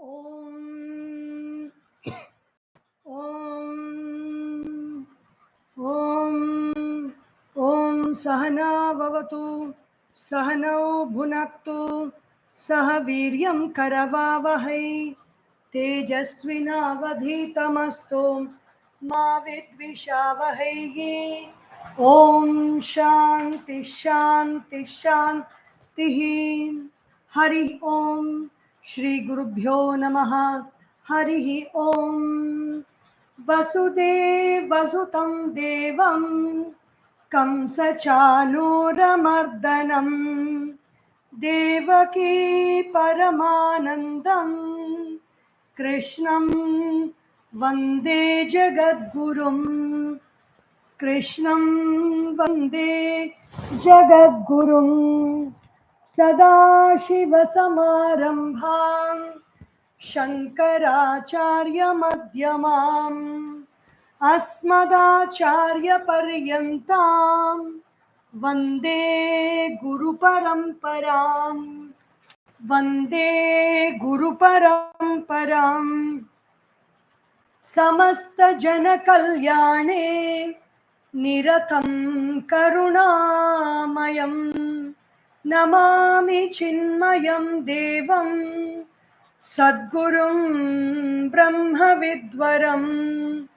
Om Om Om Om Sahana Vavatu Sahanau Bhunaktu Sahaviryam Karavavahai Tejasvinavadhitamastu Ma Vidvishavahai. Om Shanti Shanti Shanti. Hari Om Shri Gurubhyo Namaha. Hari Om Vasudev Vasutam Devam Kamsachanuramardanam Devaki Paramanandam Krishnam Vande Jagadgurum Krishnam Vande Jagadgurum Sadashivasamarambham Shankaracharya Madhyamam Asmadacharya Paryantam Vande Guru Paramparam Vande Guru Paramparam Samasta Jana Kalyane Niratam Karunamayam Namami Chinmayam Devam Sadgurum Brahma Vidwaram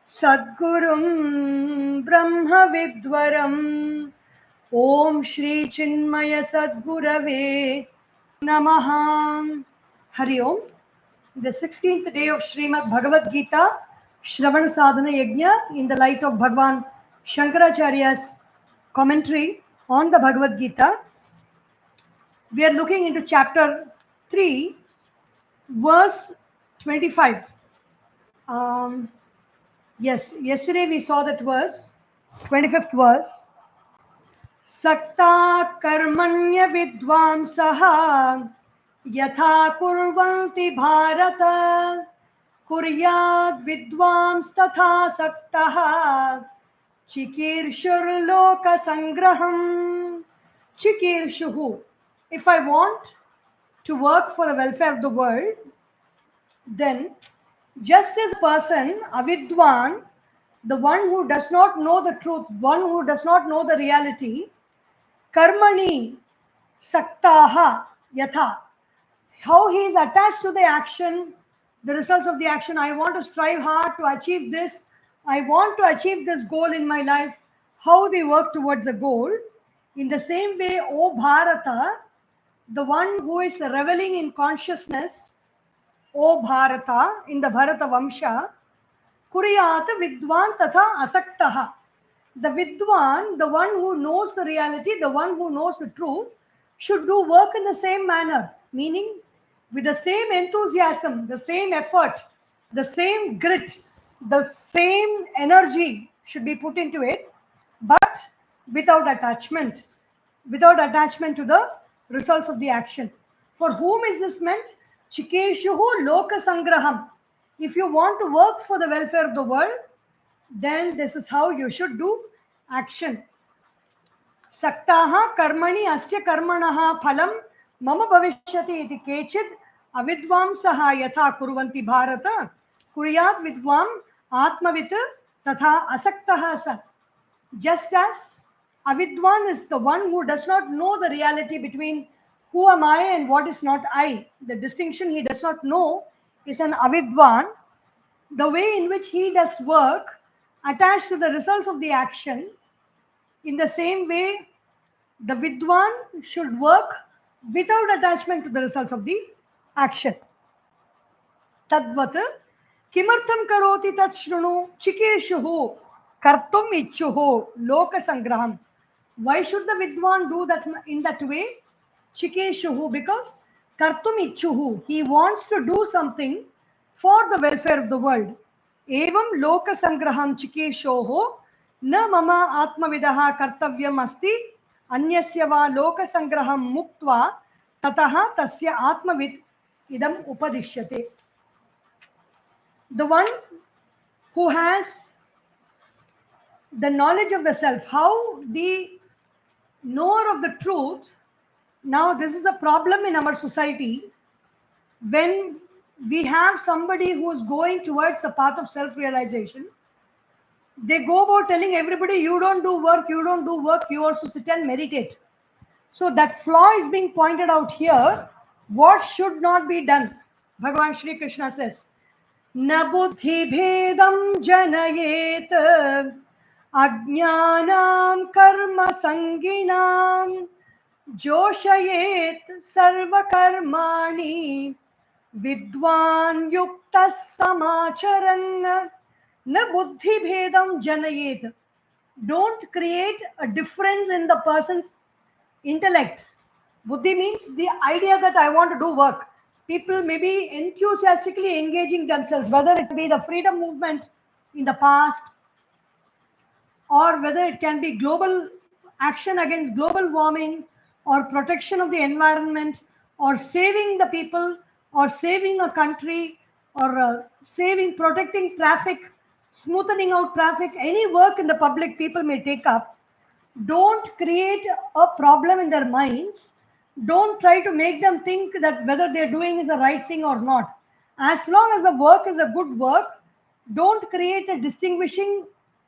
Sadgurum Brahma Vidwaram Om Shri Chinmaya Sadgurave Namaha. Hari Om. The 16th day of Srimad Bhagavad Gita, Shravana Sadhana Yajna, in the light of Bhagavan Shankaracharya's commentary on the Bhagavad Gita. We are looking into chapter 3, verse 25. Yes, yesterday we saw that verse, 25th verse. Sakta karmanya vidvamsaha yatha kurvanti bharata kuryad vidvams tatha saktaha chikirshur loka sangraham. Chikirshuhu. If I want to work for the welfare of the world, then just as a person, avidwan, the one who does not know the truth, one who does not know the reality, karmani saktaha yatha, how he is attached to the action, the results of the action. I want to strive hard to achieve this. I want to achieve this goal in my life. How they work towards a goal. In the same way, O Bharata, the one who is reveling in consciousness, O Bharata, in the Bharata Vamsha, Kuriyat Vidwan Tatha Asaktaha. The Vidwan, the one who knows the reality, the one who knows the truth, should do work in the same manner, meaning with the same enthusiasm, the same effort, the same grit, the same energy should be put into it, but without attachment to the results of the action. For whom is this meant? Chikeshuhu Loka Sangraham. If you want to work for the welfare of the world, then this is how you should do action. Saktaha karmani asya karmanaha phalam mama bhavishyati iti kechid avidvamsaha yatha kurvanti bharata kuryat vidvam atmavit tatha asaktaha sa. Just as avidwan is the one who does not know the reality between who am I and what is not I, the distinction he does not know is an avidwan. The way in which he does work attached to the results of the action, in the same way the vidwan should work without attachment to the results of the action. Tadvat kimartham karoti tat shrunu chikeshuhu kartum ichuhu loka sangraham. Why should the vidwan do that in that way? Chikeshuhu, because kartum ichuhu, he wants to do something for the welfare of the world. Evam loka sangraham chikeshoho na mama atmavidaha kartavyam asti anyasya va loka sangraham muktva tataha tasya atmavid idam upadishyate. The one who has the knowledge of the self, how the knower of the truth. Now this is a problem in our society. When we have somebody who is going towards the path of self-realization. They go about telling everybody, you don't do work, you don't do work, you also sit and meditate. So that flaw is being pointed out here. What should not be done? Bhagavan Shri Krishna says, Na buddhi bhedam janayet ajnanam karma sanginam joshayet sarva karmani vidwan yuktas samacharan na buddhi bhedam janayet. Don't create a difference in the person's intellect. Buddhi means the idea that I want to do work. People may be enthusiastically engaging themselves, whether it be the freedom movement in the past, or whether it can be global action against global warming, or protection of the environment, or saving the people, or saving a country, or protecting traffic, smoothing out traffic. Any work in the public people may take up. Don't create a problem in their minds. Don't try to make them think that whether they're doing is the right thing or not. As long as the work is a good work, don't create a distinguishing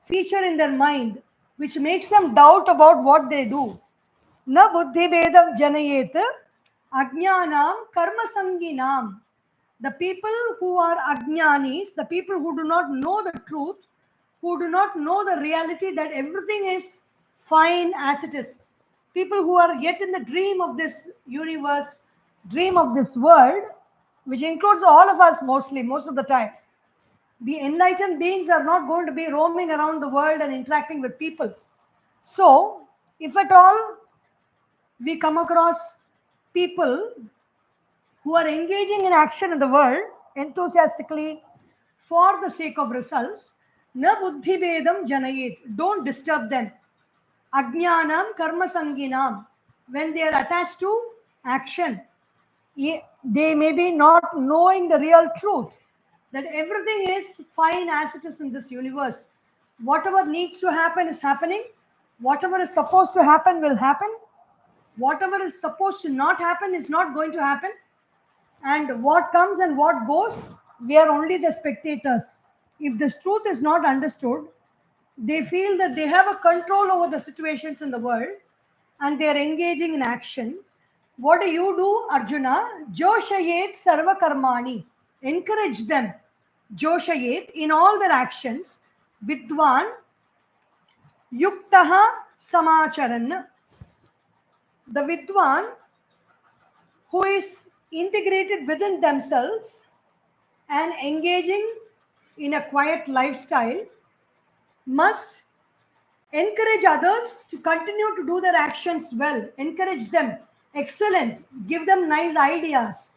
feature in their mind which makes them doubt about what they do. Na buddhi bedam janayet ajnanam karma sanginam. The people who are ajnanis, the people who do not know the truth, who do not know the reality that everything is fine as it is. People who are yet in the dream of this universe, dream of this world, which includes all of us mostly, most of the time. The enlightened beings are not going to be roaming around the world and interacting with people. So, if at all we come across people who are engaging in action in the world enthusiastically for the sake of results, na buddhi bedam janayet. Don't disturb them. Ajnanam karma sanginam. When they are attached to action, they may be not knowing the real truth that everything is fine as it is in this universe. Whatever needs to happen is happening. Whatever is supposed to happen will happen. Whatever is supposed to not happen is not going to happen. And what comes and what goes, we are only the spectators. If this truth is not understood, they feel that they have a control over the situations in the world and they are engaging in action. What do you do, Arjuna? Joshayet sarva karmani. Encourage them. Joshayet in all their actions. Vidwan yuktaha samacharan. The Vidwan who is integrated within themselves and engaging in a quiet lifestyle must encourage others to continue to do their actions well. Encourage them. Excellent. Give them nice ideas.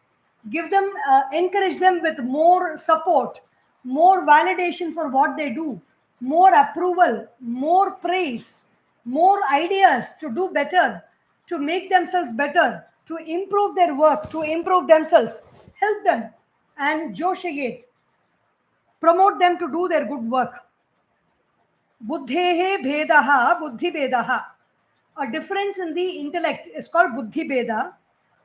Give them, encourage them with more support, more validation for what they do, more approval, more praise, more ideas to do better, to make themselves better, to improve their work, to improve themselves. Help them and Joshayet. Promote them to do their good work. Buddhehe bhedaha, buddhi bedaha. A difference in the intellect is called buddhi beda.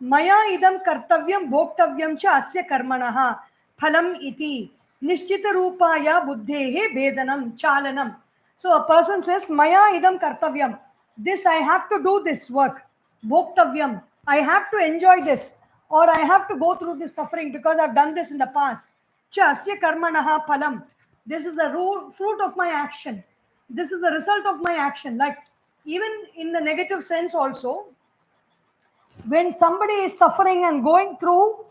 Maya idam kartavyam bhoktavyam cha asya karmanaha phalam iti nishchita rupaya buddhehe bedanam chalanam. So a person says, Maya idam kartavyam. This I have to do this work. Bhoktavyam. I have to enjoy this. Or I have to go through this suffering because I've done this in the past. Cha asya karmanaha phalam. This is a fruit of my action. This is the result of my action. Like even in the negative sense also, when somebody is suffering and going through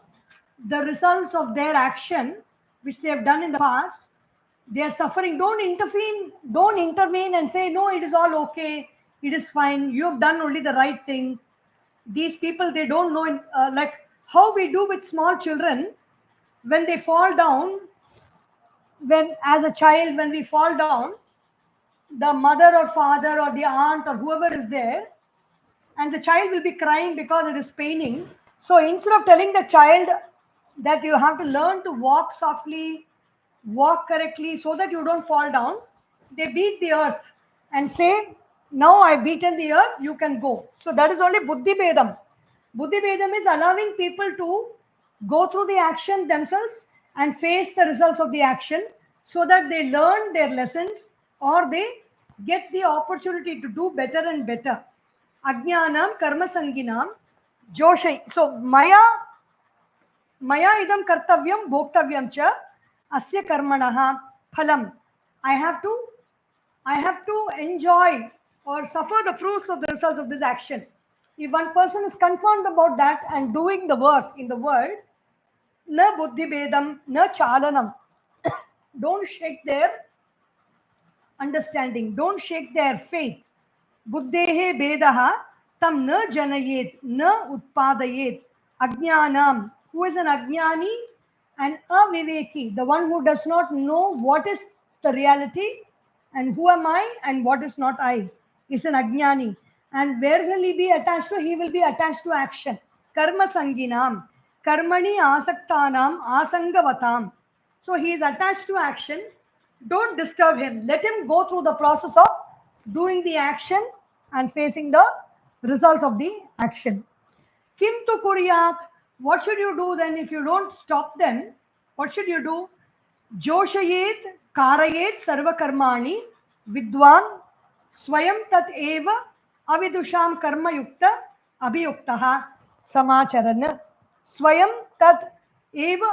the results of their action, which they have done in the past, they are suffering. Don't intervene and say, no, it is all okay. It is fine. You have done only the right thing. These people, they don't know, like how we do with small children when they fall down. When as a child, when we fall down, the mother or father or the aunt or whoever is there, and the child will be crying because it is paining. So instead of telling the child that you have to learn to walk softly, walk correctly so that you don't fall down, they beat the earth and say, now I've beaten the earth, you can go. So that is only buddhi bedam. Buddhi bedam is allowing people to go through the action themselves and face the results of the action so that they learn their lessons or they get the opportunity to do better and better. Ajnanam karma sanginam joshai. So maya idam kartavyam bhoktavyam cha asya karmanaha phalam. I have to enjoy or suffer the fruits of the results of this action. If one person is confirmed about that and doing the work in the world, na buddhi bedam, na chalanam. Don't shake their understanding. Don't shake their faith. Buddhehe bedaha tam na janayet, na utpadayet. Ajnanam. Who is an ajnani? And aviveki, the one who does not know what is the reality and who am I and what is not I, is an ajnani. And where will he be attached to? He will be attached to action. Karma sanginam, karmani asaktanam asangavatam. So he is attached to action. Don't disturb him. Let him go through the process of doing the action and facing the results of the action. Kim tu kuryat. What should you do then if you don't stop them? What should you do? Joshayet karayet sarva karmani vidwan swayam tat eva avidusham karma yukta abhiyuktaha samacharana. Swayam tat eva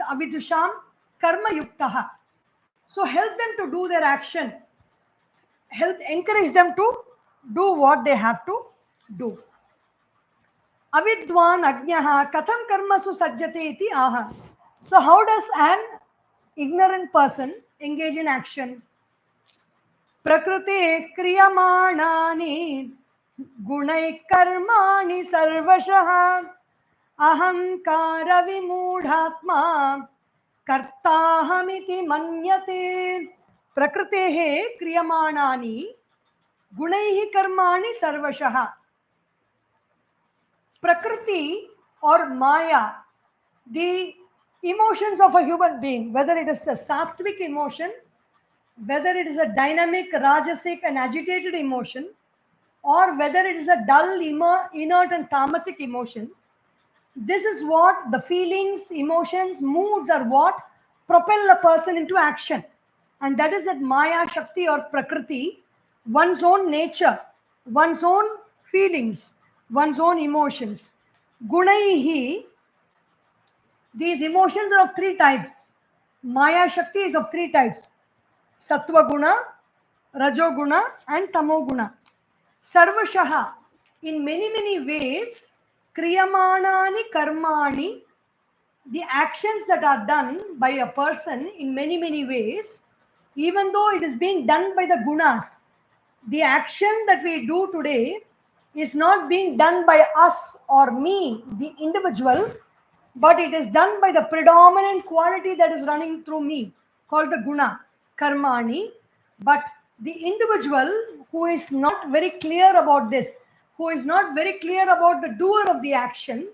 avidusham karma yuktaha. So help them to do their action. Encourage them to do what they have to do. Avidwan ajnaha katham karmasu sajjate iti aha. So how does an ignorant person engage in action? Prakrute kriyamanani gunai karmani sarvashah ahankara vimudhatma kartahamiti manyate. Prakrutehe kriyamanani gunaihi karmani sarvashah. Prakriti or Maya, the emotions of a human being, whether it is a sattvic emotion, whether it is a dynamic, rajasic and agitated emotion, or whether it is a dull, inert and tamasic emotion, this is what the feelings, emotions, moods are what propel a person into action. And that is that Maya, Shakti or Prakriti, one's own nature, one's own feelings, one's own emotions. Gunaihi, these emotions are of three types. Maya Shakti is of three types. Sattva Guna, Rajo Guna and Tamo Guna. Sarvashaha, in many ways, Kriyamanani Karmani, the actions that are done by a person in many ways, even though it is being done by the gunas, the action that we do today is not being done by us or me, the individual, but it is done by the predominant quality that is running through me, called the guna, karmani. But the individual who is not very clear about this, who is not very clear about the doer of the action,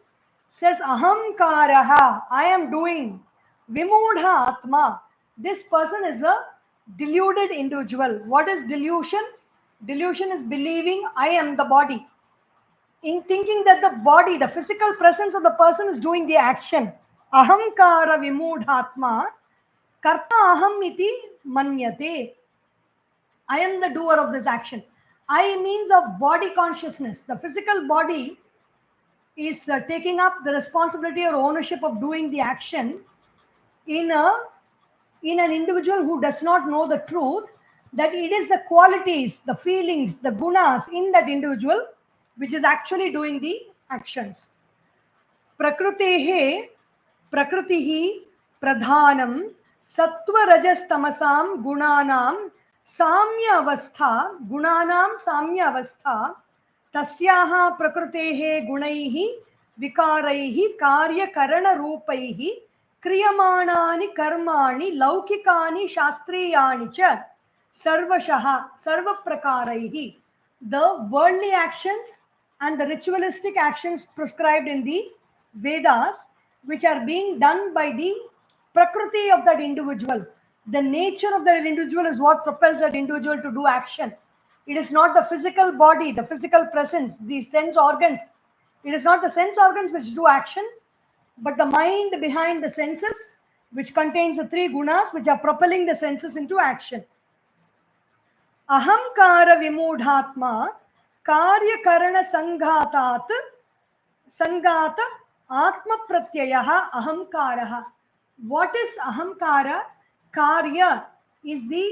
says ahamkaraha, I am doing. Vimudha atma, this person is a deluded individual. What is delusion? Delusion is believing I am the body. In thinking that the body, the physical presence of the person is doing the action. Ahamkara vimudhatma karta aham iti manyate. I am the doer of this action. I means of body consciousness. The physical body is taking up the responsibility or ownership of doing the action in an individual who does not know the truth, that it is the qualities, the feelings, the gunas in that individual which is actually doing the actions. Prakritihi pradhanam sattva rajas tamasam gunanam samya avastha tasyaha prakritehe gunaihi vikaraihi karya karana rupaihi kriyamanani karmani laukikani shastriyani cha sarvashaha sarvaprakaraihi. The worldly actions and the ritualistic actions prescribed in the Vedas, which are being done by the prakriti of that individual. The nature of that individual is what propels that individual to do action. It is not the physical body, the physical presence, the sense organs. It is not the sense organs which do action. but the mind behind the senses, which contains the three gunas which are propelling the senses into action. Ahamkara vimudhatma karya karana sangata atma pratyayaha ahamkaraha. What is ahamkara? Karya is the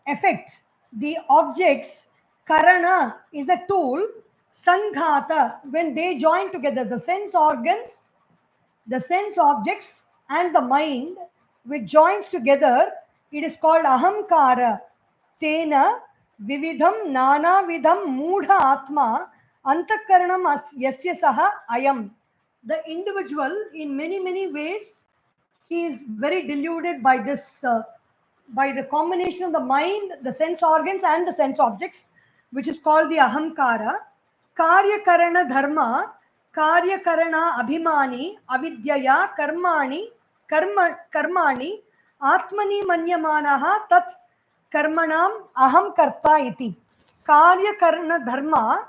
effect, the objects. Karana is the tool. Sanghata, when they join together, the sense organs, the sense objects, and the mind, which joins together, it is called ahamkara. Tena vividham nana vidham mudha atma antakaranam yasya saha ayam. The individual, in many ways, he is very deluded by this, by the combination of the mind, the sense organs, and the sense objects, which is called the ahamkara. Karya karana dharma, karya karana abhimani, avidyaya karmani, atmani manyamanaha tat karmanam aham karta iti. Karya karana dharma,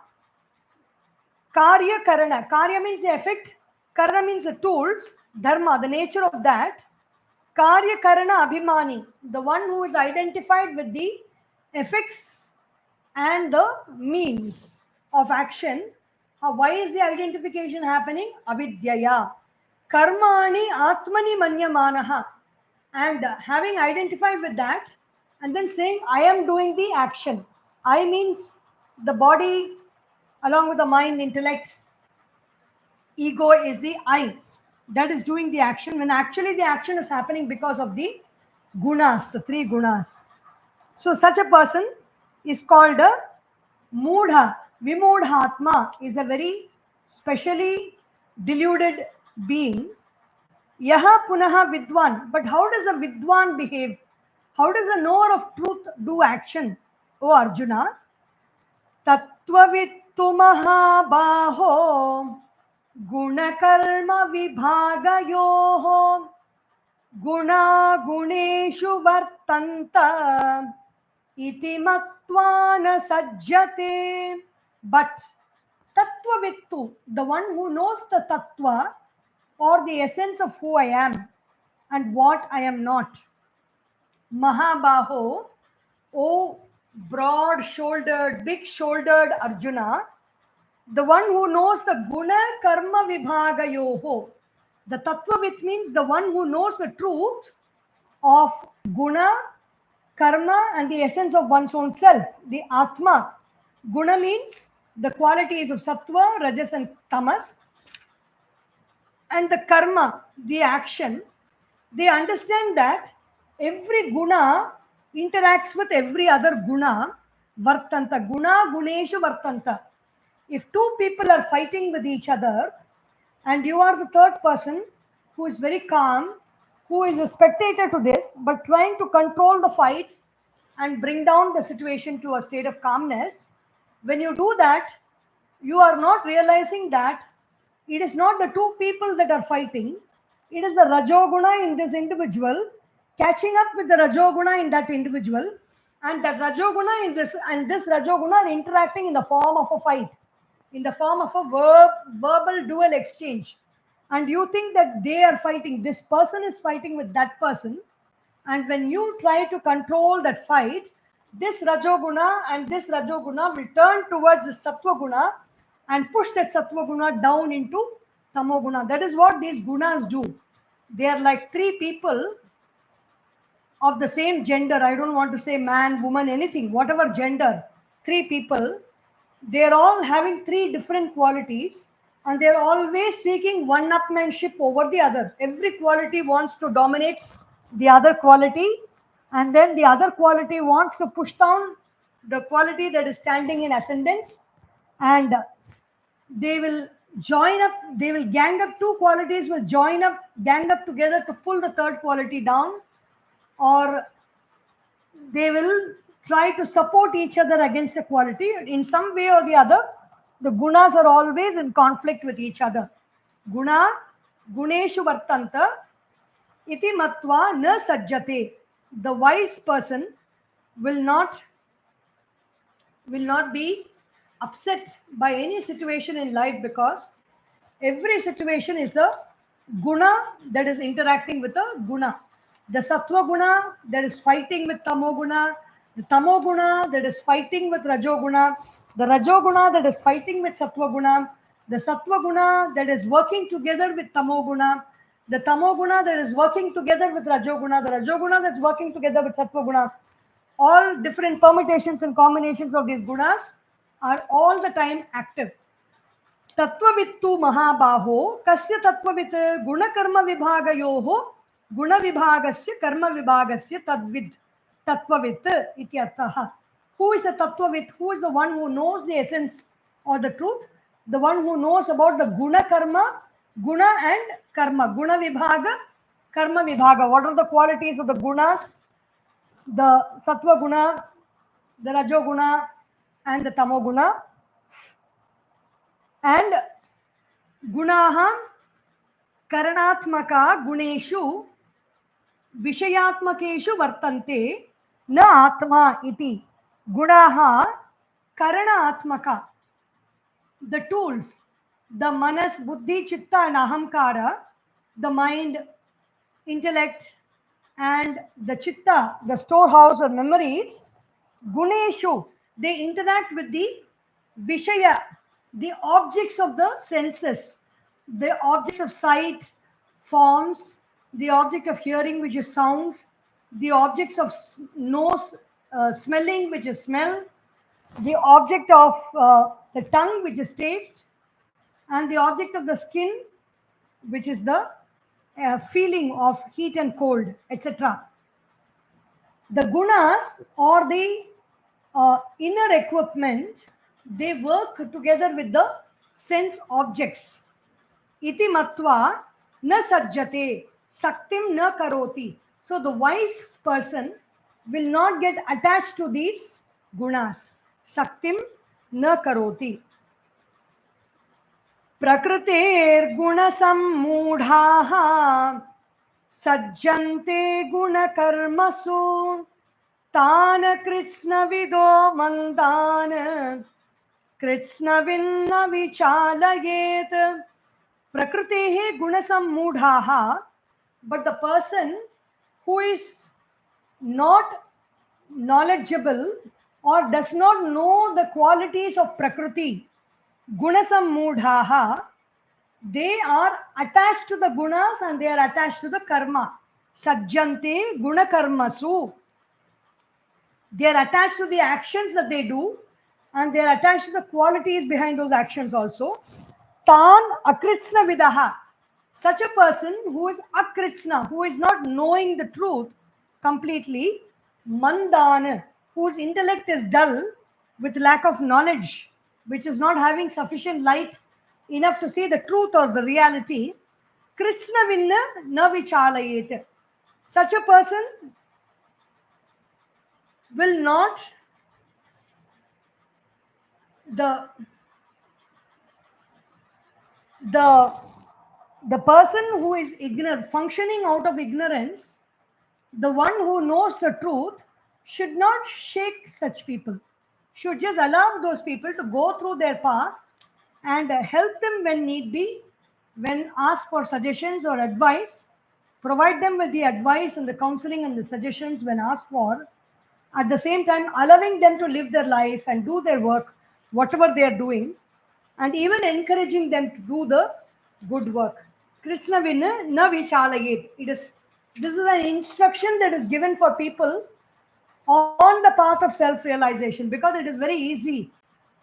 karya means the effect, karana means the tools, dharma, the nature of that. Karya karana abhimani, the one who is identified with the effects and the means of action. Why is the identification happening? Avidyaya. Karmani atmani manyamanaha. And having identified with that, and then saying, I am doing the action. I means the body along with the mind, intellect. Ego is the I that is doing the action, when actually the action is happening because of the gunas, the three gunas. So such a person is called a mudha. Vimudhatma is a very specially deluded being. Yaha punaha vidwan. But how does a vidwan behave? How does a knower of truth do action? O Arjuna, tatvavittu mahabaho गुणकर्म विभागयोः गुणा गुणेषु वर्तन्त इति मत्वा न सज्जते. But tattvavittu, the one who knows the tattva or the essence of who I am and what I am not. Mahabaho, O broad shouldered, big shouldered Arjuna, the one who knows the guna karma vibhagayoho. The tattvavit means the one who knows the truth of guna, karma, and the essence of one's own self, the atma. Guna means the qualities of sattva, rajas, and tamas, and the karma, the action. They understand that every guna interacts with every other guna. Vartanta, guna guneshu vartanta. If two people are fighting with each other and you are the third person who is very calm, who is a spectator to this, but trying to control the fight and bring down the situation to a state of calmness, when you do that, you are not realizing that it is not the two people that are fighting, it is the rajoguna in this individual catching up with the rajoguna in that individual, and that rajoguna in this and this rajoguna are interacting in the form of a fight, in the form of a verbal dual exchange. And you think that they are fighting, this person is fighting with that person. And when you try to control that fight, this rajoguna and this rajoguna will turn towards the sattva guna and push that sattva guna down into tamoguna. That is what these gunas do. They are like three people of the same gender. I don't want to say man, woman, anything, whatever gender, three people. They're all having three different qualities and they're always seeking one-upmanship over the other. Every quality wants to dominate the other quality, and then the other quality wants to push down the quality that is standing in ascendance, and they will join up, they will gang up, two qualities will join up, gang up together to pull the third quality down, or they will try to support each other against the quality. In some way or the other, the gunas are always in conflict with each other. Guna, guneshu vartanta, iti matva na sajjate. The wise person will not be upset by any situation in life, because every situation is a guna that is interacting with the guna, the sattva guna that is fighting with tamo guna, the tamo guna that is fighting with rajo guna, the rajo guna that is fighting with sattva guna, the sattva guna that is working together with tamo guna, the tamo guna that is working together with rajo guna, the rajo guna that's working together with sattva guna. All different permutations and combinations of these gunas are all the time active. तत्त्ववित्तु महाबाहो कस्य तत्त्ववित् गुणकर्मविभागयोः गुणविभागस्य कर्मविभागस्य तद्विद् तत्त्ववित् इति अर्थः. Who is a tattvavid? Who is the one who knows the essence or the truth? The one who knows about the guna karma, guna and karma, guna vibhaga, karma vibhaga. What are the qualities of the gunas? The sattva guna, the rajo guna and the tamo guna. And gunaha karanatmaka guneshu vishayatmakeshu vartante na atma iti. Gunaha karanatmaka, the tools, the manas, buddhi, chitta and ahamkara, the mind, intellect and the chitta, the storehouse of memories, guneshu, they interact with the vishaya, the objects of the senses, the objects of sight, forms, the object of hearing, which is sounds, the objects of nose, smelling, which is smell, the object of the tongue, which is taste, and the object of the skin, which is the feeling of heat and cold, etc. The gunas or the inner equipment, they work together with the sense objects. Iti matva na sajjate saktim na karoti. So the wise person will not get attached to these gunas. Saktim na karoti. Prakritir guna sammudhaha sajjante guna karmasu tana krishna vido mandana krishna vinna vichalayet. Prakritehe gunasammudhaha, but the person who is not knowledgeable or does not know the qualities of prakriti, gunasammudhaha, they are attached to the gunas and they are attached to the karma. Sajjante gunakarmasu, they are attached to the actions that they do and they are attached to the qualities behind those actions also. Tan akritsna vidaha, such a person who is akritsna, who is not knowing the truth completely, mandana, whose intellect is dull with lack of knowledge, which is not having sufficient light enough to see the truth or the reality, kritsna vinna na vichalayet. Such a person will not the person who is ignorant, functioning out of ignorance, the one who knows the truth should not shake such people, should just allow those people to go through their path and help them when need be, when asked for suggestions or advice, provide them with the advice and the counseling and the suggestions when asked for, at the same time allowing them to live their life and do their work, whatever they are doing, and even encouraging them to do the good work. Krishna vinna na vichalayet. This is an instruction that is given for people on the path of self-realization, because it is very easy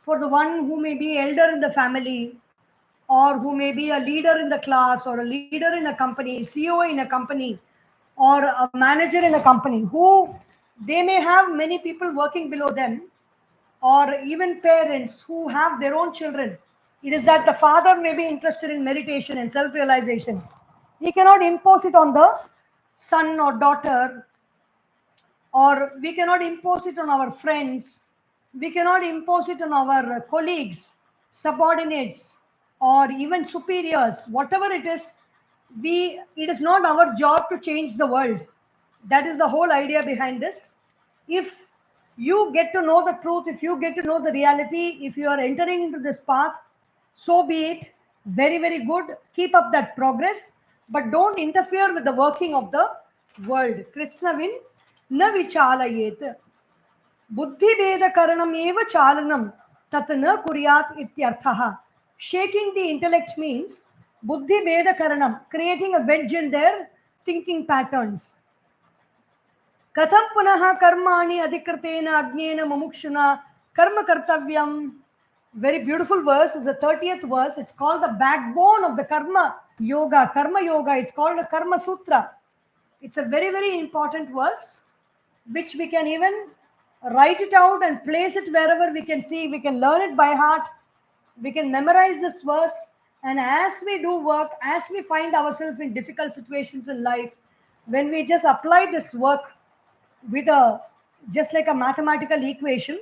for the one who may be elder in the family or who may be a leader in the class or a leader in a company, CEO in a company or a manager in a company, who they may have many people working below them, or even parents who have their own children. It is that the father may be interested in meditation and self-realization. He cannot impose it on the son or daughter, or we cannot impose it on our friends. We cannot impose it on our colleagues, subordinates, or even superiors. Whatever it is, it is not our job to change the world. That is the whole idea behind this. If you get to know the truth, if you get to know the reality, if you are entering into this path, so be it. Very, very good. Keep up that progress. but don't interfere with the working of the world. Kritsnavin na vichalayet. Buddhi veda karanam eva chalanam tat na kuryat ityarthaha. Shaking the intellect means buddhi veda karanam, creating a wedge in their thinking patterns. Katham punaha karmani adhikritena ajnena mumukshuna karma kartavyam. Very beautiful verse is the 30th verse. It's called the backbone of the karma yoga. Karma yoga. It's called the Karma Sutra. It's a very, very important verse, which we can even write it out and place it wherever we can see. We can learn it by heart. We can memorize this verse. And as we do work, as we find ourselves in difficult situations in life, when we just apply this work with a just like a mathematical equation,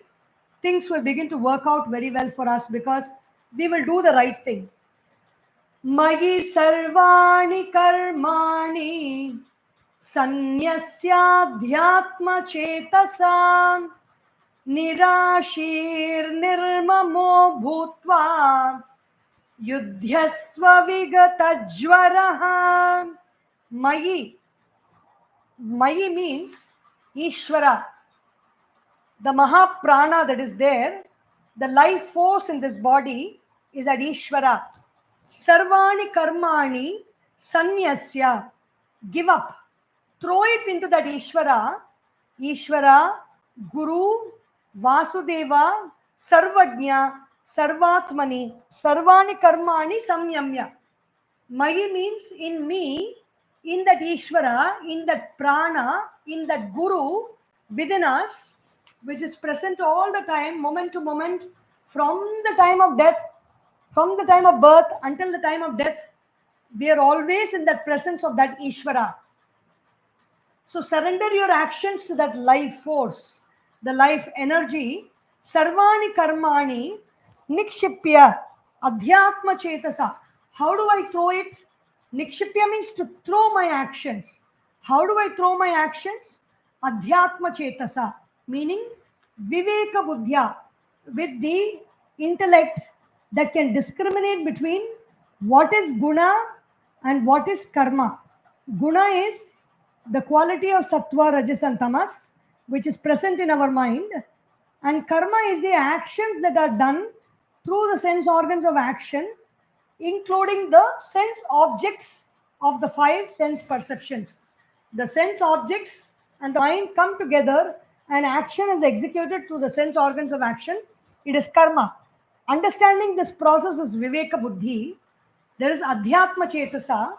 things will begin to work out very well for us because we will do the right thing. Magi sarvani karmani sanyasya chetasam nirashir nirmamo bhutva yudhyasva vigatajvaraha. Magi means Ishvara, the Mahaprana that is there, the life force in this body is at Ishvara. Sarvani karmani sanyasya, give up, throw it into that Ishvara. Ishvara, Guru, Vasudeva, Sarvajna, Sarvatmani, Sarvani karmani samyamya. Magi means in me, in that Ishvara, in that prana, in that Guru within us, which is present all the time, moment to moment, from the time of death, from the time of birth until the time of death. We are always in that presence of that Ishvara. So surrender your actions to that life force, the life energy. Sarvani karmani nikshipya adhyatma chetasa. How do I throw it? Nikshipya means to throw my actions. How do I throw my actions? Adhyatma chetasa, meaning viveka buddhya, with the intellect that can discriminate between what is guna and what is karma. Guna is the quality of sattva, rajas and tamas, which is present in our mind, and karma is the actions that are done through the sense organs of action, including the sense objects of the 5 sense perceptions. The sense objects and the mind come together and action is executed through the sense organs of action. It is karma. Understanding this process is viveka buddhi. There is adhyatma chetasa.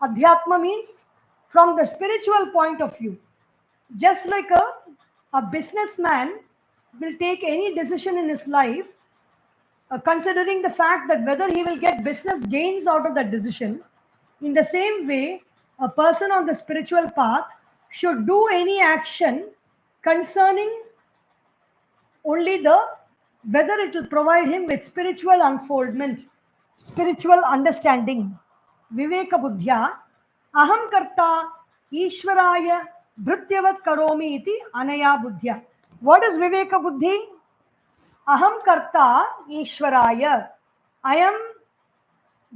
Adhyatma means from the spiritual point of view. Just like a businessman will take any decision in his life, considering the fact that whether he will get business gains out of that decision, in the same way, a person on the spiritual path should do any action concerning only the whether it will provide him with spiritual unfoldment, spiritual understanding. Viveka buddhya aham karta ishvaraya bhrutyavat karomi iti anaya buddhya. What is viveka buddhi? Aham karta ishvaraya. I am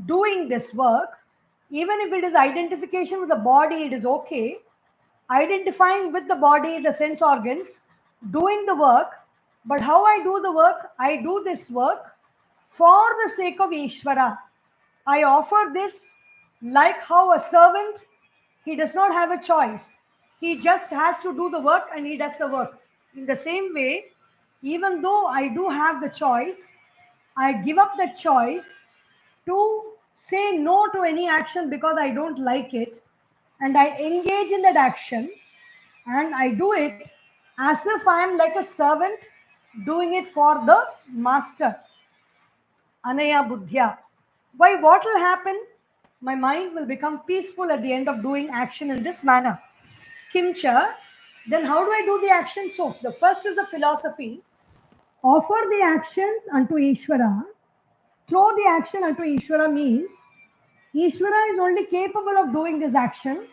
doing this work. Even if it is identification with the body, it is okay. Identifying with the body, the sense organs, doing the work. But how I do the work? I do this work for the sake of Ishvara. I offer this like how a servant, he does not have a choice. He just has to do the work and he does the work. In the same way, even though I do have the choice, I give up that choice to say no to any action because I don't like it, and I engage in that action and I do it as if I am like a servant doing it for the master. Anaya buddhya. Why? What will happen? My mind will become peaceful at the end of doing action in this manner. Kimcha. Then how do I do the action? So the first is a philosophy. Offer the actions unto Ishvara. Throw the action unto Ishvara means Ishvara is only capable of doing this action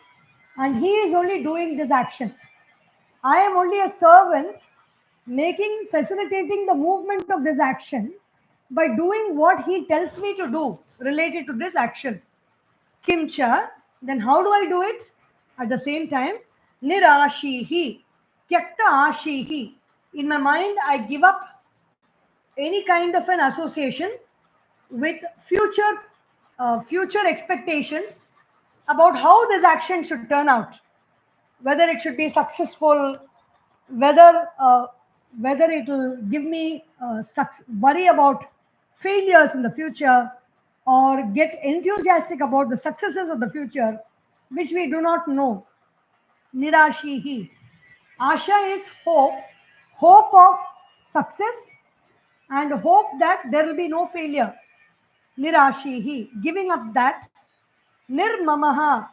and he is only doing this action. I am only a servant facilitating the movement of this action by doing what he tells me to do related to this action. Kimcha. Then how do I do it? At the same time, nirashihi, tyakta ashihi. In my mind, I give up any kind of an association with future expectations about how this action should turn out, whether it should be successful, whether whether it will give me worry about failures in the future, or get enthusiastic about the successes of the future, which we do not know. Nirashihi. Asha is hope, hope of success, and hope that there will be no failure. Nirashihi, giving up that. Nirmamaha,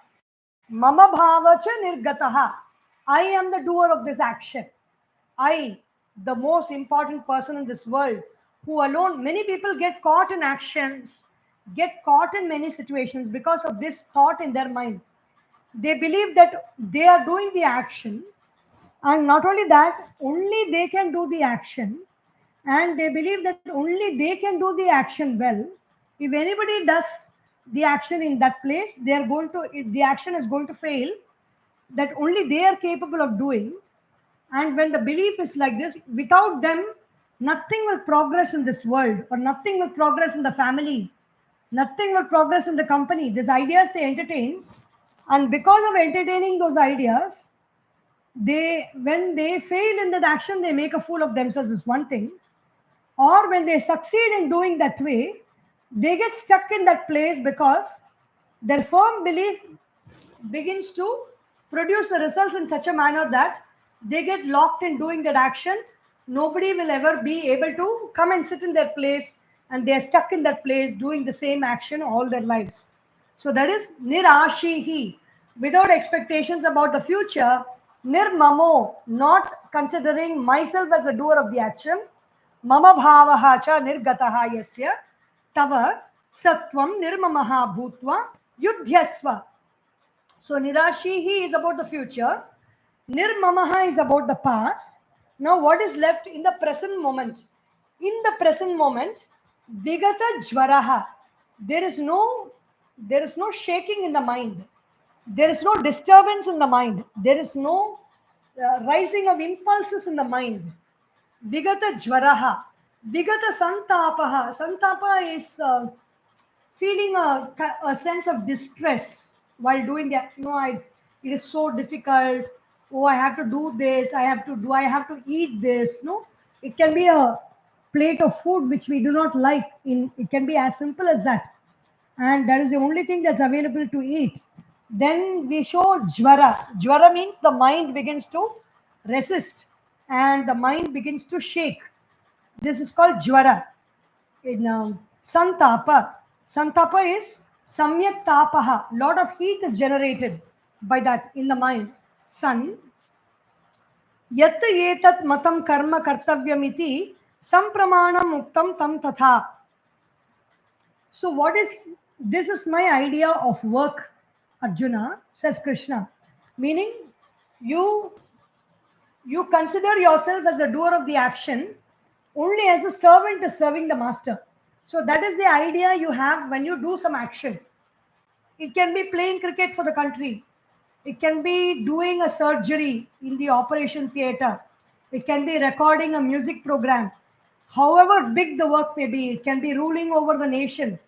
mama bhava cha nirgataha. I am the doer of this action. I, the most important person in this world, who alone, many people get caught in actions, get caught in many situations because of this thought in their mind. They believe that they are doing the action, and not only that, only they can do the action, and they believe that only they can do the action well. If anybody does the action in that place, they are going to, the action is going to fail, that only they are capable of doing. And when the belief is like this, without them, nothing will progress in this world, or nothing will progress in the family, nothing will progress in the company. These ideas they entertain, and because of entertaining those ideas, they, when they fail in that action, they make a fool of themselves, is one thing. Or when they succeed in doing that way, they get stuck in that place because their firm belief begins to produce the results in such a manner that they get locked in doing that action. Nobody will ever be able to come and sit in their place, and they are stuck in that place doing the same action all their lives. So that is nirashihi, without expectations about the future. Nirmamo, not considering myself as a doer of the action. Mama bhavaha cha nirgataha yasya tava satvam nirmamaha bhutva yudhyasva. So nirashihi is about the future. Nirmamaha is about the past. Now what is left in the present moment? In the present moment, vigata jvaraha. There is no shaking in the mind. There is no disturbance in the mind. There is no rising of impulses in the mind. Vigata jvaraha. Vigata santapaha. Santapa is feeling a sense of distress while doing that. It is so difficult. Oh, I have to do this. I have to eat this. No, it can be a plate of food which we do not like. It can be as simple as that, and that is the only thing that's available to eat. Then we show jvara. Jvara means the mind begins to resist, and the mind begins to shake. This is called jvara. In santapa. Santapa is samyak tapaha. Lot of heat is generated by that in the mind. Sun. Yat etat matam karma kartavyamiti sampramanam muktam tam tatha. So what is, this is my idea of work, Arjuna, says Krishna. Meaning you you consider yourself as the doer of the action only as a servant is serving the master. So that is the idea you have when you do some action. It can be playing cricket for the country. It can be doing a surgery in the operation theater. It can be recording a music program. However big the work may be, it can be ruling over the nation.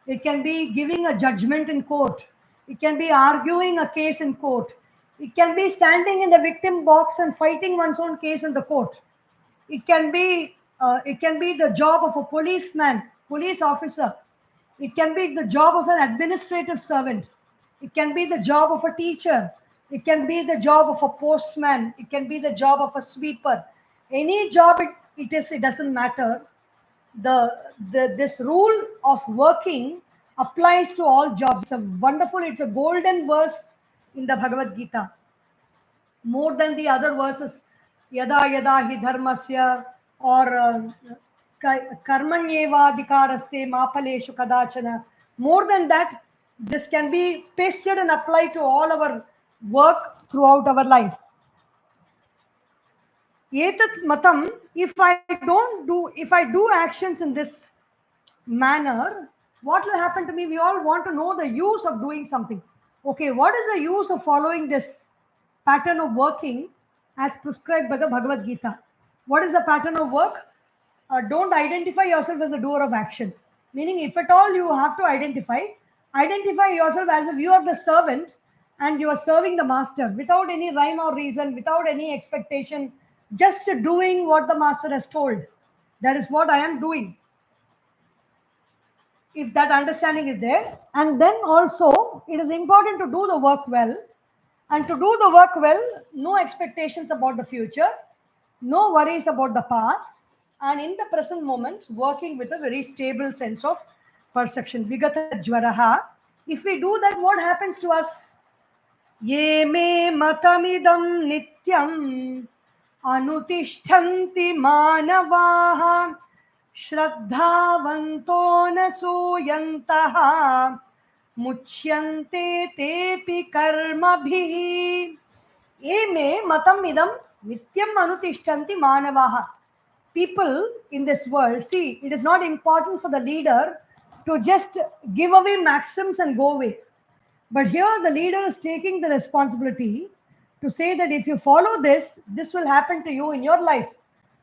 It can be giving a judgment in court. It can be arguing a case in court. It can be standing in the victim box and fighting one's own case in the court. It can be the job of a policeman, police officer. It can be the job of an administrative servant. It can be the job of a teacher. It can be the job of a postman. It can be the job of a sweeper. Any job it doesn't matter. This rule of working applies to all jobs. It's a golden verse in the Bhagavad Gita, more than the other verses. Yada yada hi dharmasya, or karmanyevadhikaraste mapaleshu kadachana. More than that, this can be pasted and applied to all our work throughout our life. Etat matam, if I do actions in this manner, What will happen to me? We all want to know the use of doing something. Okay, what is the use of following this pattern of working as prescribed by the Bhagavad Gita? What is the pattern of work? Don't identify yourself as a doer of action. Meaning, if at all you have to identify yourself as if you are the servant and you are serving the master without any rhyme or reason, without any expectation, just doing what the master has told. That is what I am doing. If that understanding is there, and then also it is important to do the work well, and to do the work well, no expectations about the future, no worries about the past, and in the present moment working with a very stable sense of perception, vigata jwaraha. If we do that, what happens to us? Ye me matamidam nityam anutishtanti manavaha श्रद्धावन्तो न सूयन्तः मुच्यन्ते तेऽपि कर्मभिः ये मे मतम् इदं नित्यम् अनुतिष्ठन्ति मानवाः. People in this world, see, it is not important for the leader to just give away maxims and go away. But here the leader is taking the responsibility to say that if you follow this, this will happen to you in your life.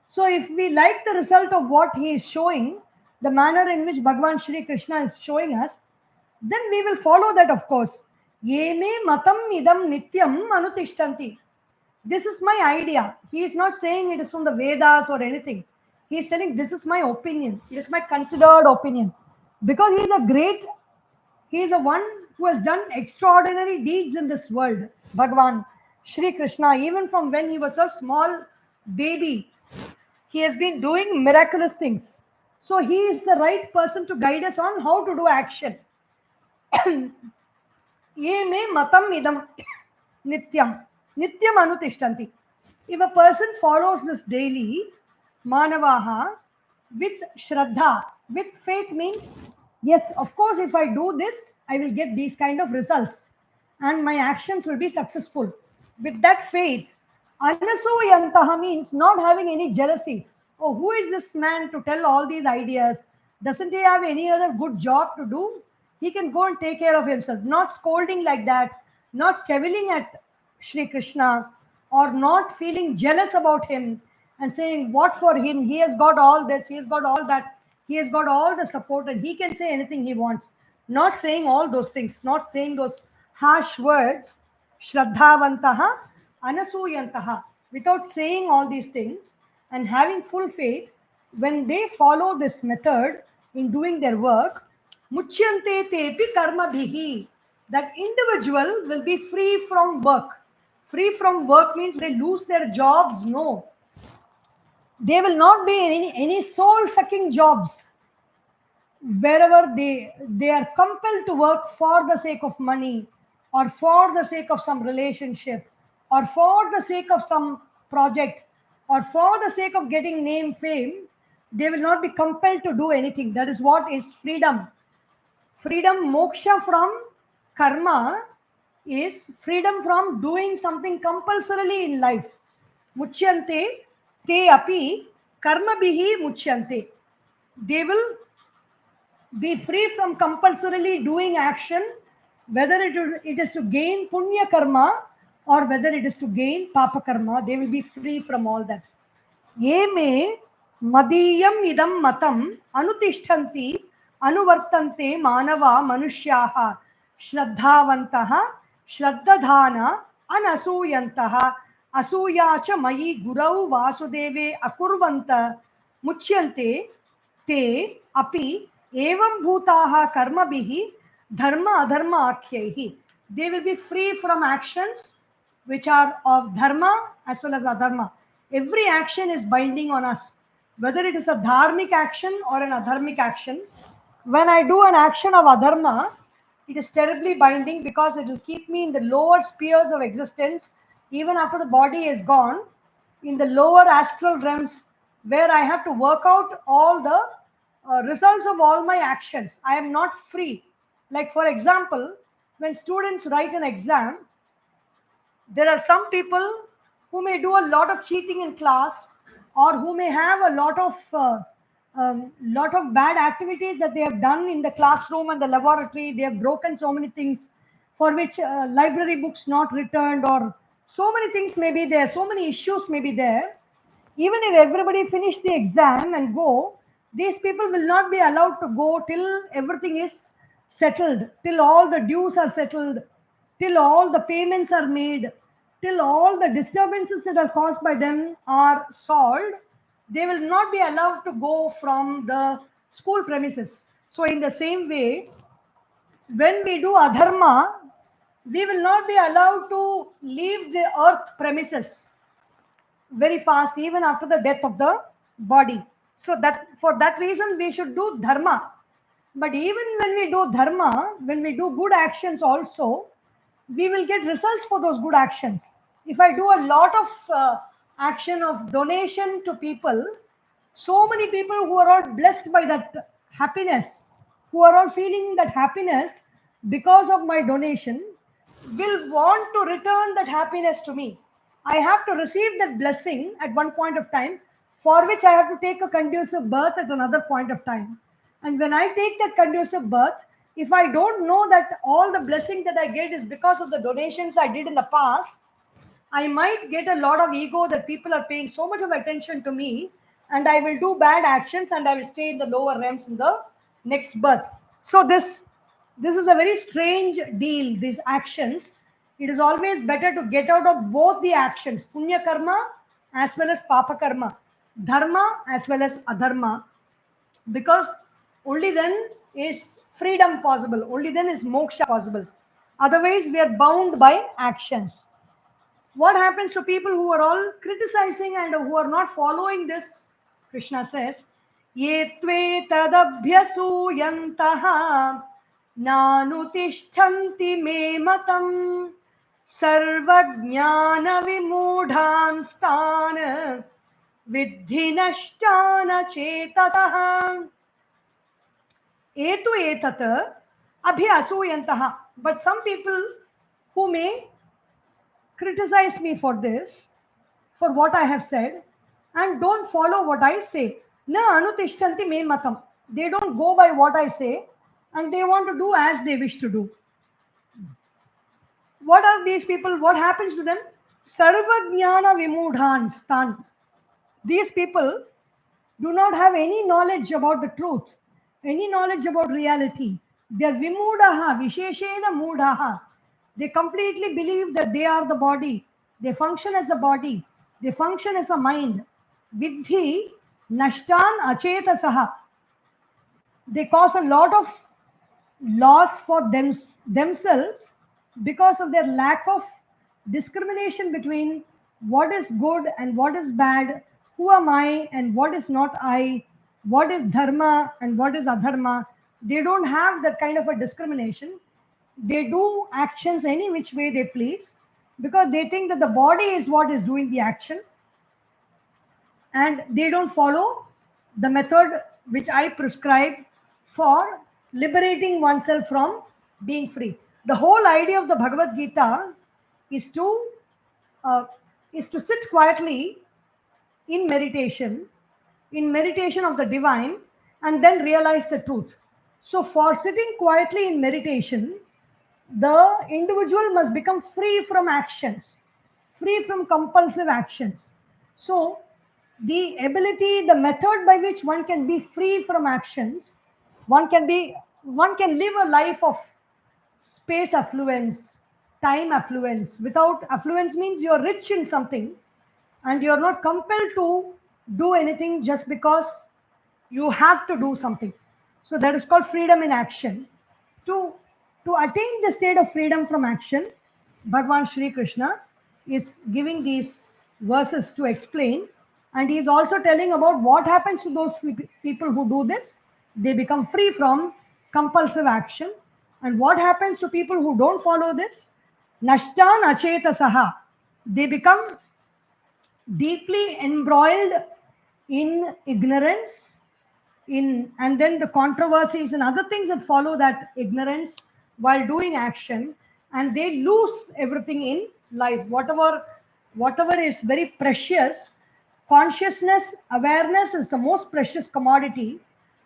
So if we like the result of what he is showing, the manner in which Bhagavan Shri Krishna is showing us, then we will follow that, of course. Ye me matam idam nityam anutishtanti. This is my idea. He is not saying it is from the Vedas or anything. He is telling this is my opinion. It is my considered opinion. Because he is the one who has done extraordinary deeds in this world. Bhagavan Shri Krishna, even from when he was a small baby, he has been doing miraculous things. So he is the right person to guide us on how to do action. Ye me matam idam nityam. Nityam anutishtanti. If a person follows this daily, manavaha, with shraddha, with faith means, yes, of course, if I do this, I will get these kind of results and my actions will be successful. With that faith, anasuyantaha means not having any jealousy. Oh, who is this man to tell all these ideas? Doesn't he have any other good job to do? He can go and take care of himself. Not scolding like that, not cavilling at Shri Krishna, or not feeling jealous about him and saying, what for him? He has got all this, he has got all that, he has got all the support, and he can say anything he wants. Not saying all those things, not saying those harsh words. Shraddhavantaha, anasuyantaha, without saying all these things and having full faith, when they follow this method in doing their work, muchyante tepi karma bhihi, that individual will be free from work. Free from work means they lose their jobs. No, they will not be in any soul sucking jobs wherever they are compelled to work for the sake of money, or for the sake of some relationship, or for the sake of some project, or for the sake of getting name, fame. They will not be compelled to do anything. That is what is freedom. Freedom, moksha from karma, is freedom from doing something compulsorily in life. Muchyante te api karma bihi muchyante. They will be free from compulsorily doing action, whether it is to gain punya karma or whether it is to gain papa karma. They will be free from all that. Ye me madiyam idam matam anutishtanti anuvartante manava manushyaha shraddhavantaha shraddadhana anasuyantaha asuyacha mayi gurau vasudeve akurvanta muchyante te api evam bhutaha karma bihi dharma adharma akhyaihi. They will be free from actions which are of dharma as well as adharma. Every action is binding on us, whether it is a dharmic action or an adharmic action. When I do an action of adharma, it is terribly binding because it will keep me in the lower spheres of existence, even after the body is gone, in the lower astral realms, where I have to work out all the results of all my actions. I am not free. Like, for example, when students write an exam, there are some people who may do a lot of cheating in class, or who may have a lot of lot of bad activities that they have done in the classroom and the laboratory. They have broken so many things for which library books not returned, or so many things may be there, so many issues may be there. Even if everybody finish the exam and go, these people will not be allowed to go till everything is settled, till all the dues are settled, till all the payments are made, till all the disturbances that are caused by them are solved. They will not be allowed to go from the school premises. So in the same way, when we do adharma, we will not be allowed to leave the earth premises very fast, even after the death of the body. So that for that reason we should do dharma. But even when we do dharma, when we do good actions also, we will get results for those good actions. If I do a lot of action of donation to people, so many people who are all blessed by that happiness, who are all feeling that happiness because of my donation, will want to return that happiness to me. I have to receive that blessing at one point of time, for which I have to take a conducive birth at another point of time. And when I take that conducive birth, if I don't know that all the blessing that I get is because of the donations I did in the past, I might get a lot of ego that people are paying so much of attention to me, and I will do bad actions and I will stay in the lower realms in the next birth. So this is a very strange deal, these actions. It is always better to get out of both the actions, punya karma as well as papa karma, dharma as well as adharma, because only then is freedom possible, only then is moksha possible. Otherwise, we are bound by actions. What happens to people who are all criticizing and who are not following this? Krishna says, Ye tve tadabhyasuyantaha nanutishtanti me matam sarvajnana vimudhan sthana viddhi nashtana chetasaha. Etu etat abhyasuyantaha. But some people who may criticize me for this, for what I have said, and don't follow what I say. Na anutishtanti me matam. They don't go by what I say, and they want to do as they wish to do. What are these people? What happens to them? Sarvajnana vimudhan stan. These people do not have any knowledge about the truth, any knowledge about reality. They are vimudaha, visheshena mudaha. They completely believe that they are the body. They function as a body. They function as a mind. Vidhi nashtan achetasaha. They cause a lot of loss for themselves because of their lack of discrimination between what is good and what is bad, who am I and what is not I, what is dharma and what is adharma. They don't have that kind of a discrimination. They do actions any which way they please because they think that the body is what is doing the action, and they don't follow the method which I prescribe for liberating oneself from being free. The whole idea of the Bhagavad Gita is to uh, sit quietly in meditation of the divine, and then realize the truth. So, for sitting quietly in meditation, the individual must become free from actions, free from compulsive actions. So, the ability, the method by which one can be free from actions, one can live a life of space affluence, time affluence. Without affluence means you're rich in something and you're not compelled to do anything just because you have to do something. So that is called freedom in action. To, to attain the state of freedom from action, Bhagwan Sri Krishna is giving these verses to explain, and he is also telling about what happens to those people who do this. They become free from compulsive action. And what happens to people who don't follow this? Nashtan achetasaha. They become deeply embroiled in ignorance, in and then the controversies and other things that follow that ignorance while doing action, and they lose everything in life. Whatever is very precious, Consciousness, awareness is the most precious commodity.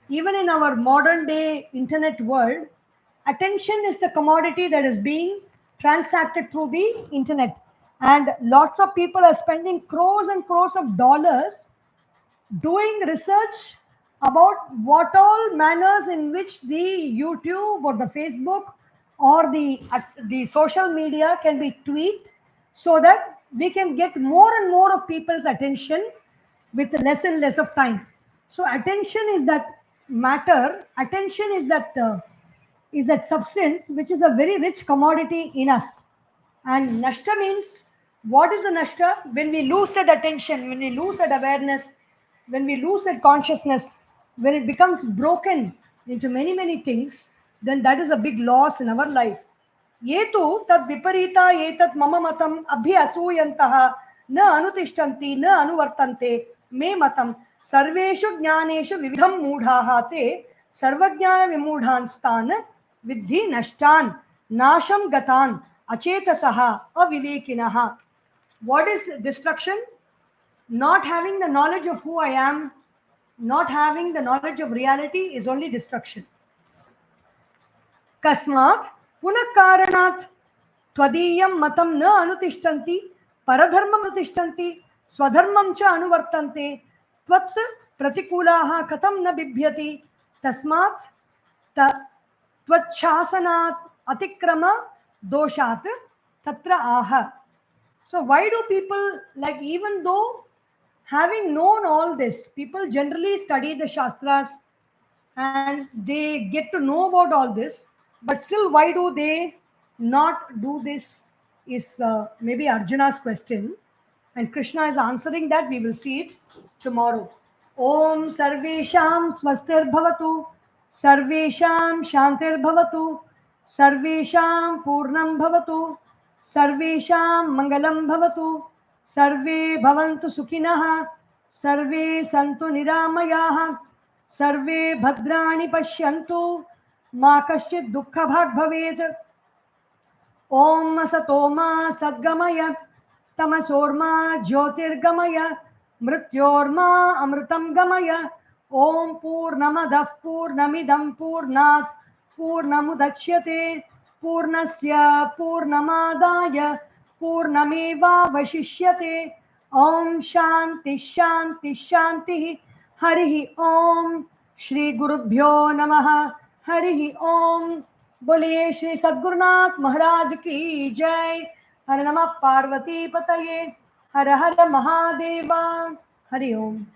Even in our modern day internet world, attention is the commodity that is being transacted through the internet. And lots of people are spending crores and crores of dollars doing research about what all manners in which the YouTube or the Facebook or the social media can be tweaked so that we can get more and more of people's attention with less and less of time. So attention is that matter. Attention is that substance which is a very rich commodity in us. And nashta means, what is the nashta? When we lose that attention, when we lose that awareness, when we lose that consciousness, when it becomes broken into many, many things, then that is a big loss in our life. ये तु तद् विपरीता एतत् मम मतम् अभि असूयन्तः न अनुतिष्ठन्ति न अनुवर्तन्ते मे मतम् सर्वेषु ज्ञानेषु विविधं मूढाः ते सर्वज्ञान विमूढांस्तान् विद्धि नष्टान् नाशं गतान् अचेतसः अविवेकिनः. What is destruction? Not having the knowledge of who I am, not having the knowledge of reality is only destruction. Kasmat पुनः कारणात् त्वदीयं मतं न अनुतिष्ठन्ति परधर्मम् अनुतिष्ठन्ति स्वधर्मं च अनुवर्तन्ते त्वत् प्रतिकूलाः कथं न बिभ्यति तस्मात् त्वच्छासनात् अतिक्रम दोषात् तत्र आह. So why do people, like, even though having known all this, people generally study the Shastras and they get to know about all this, but still why do they not do this is maybe Arjuna's question, and Krishna is answering that. We will see it tomorrow. Om Sarvesham Swastir Bhavatu, Sarvesham Shantir Bhavatu, Sarvesham Purnam Bhavatu, Sarvesham Mangalam Bhavatu, Sarve Bhavantu Sukhinah, Sarve Santu Niramayah, Sarve Bhadrani Pashyantu, Ma Kaschit Dukkha Bhag Bhaved. Om Satoma Sadgamaya, Tamasorma Jyotirgamaya, Mrityorma Amritam Gamaya. Om Purnamadah Purnamidam Purnat Purnamudachyate Purnasya Purnamadaya Purnameva Vashishyate. Om Shanti Shanti Shanti. Harihi Om. Shri Gurubhyo Namaha. Harihi Om. बोलिए श्री सद्गुरुनाथ महाराज की जय. हर नमः पार्वती पतये. हर हर महादेवा. हरि ओम.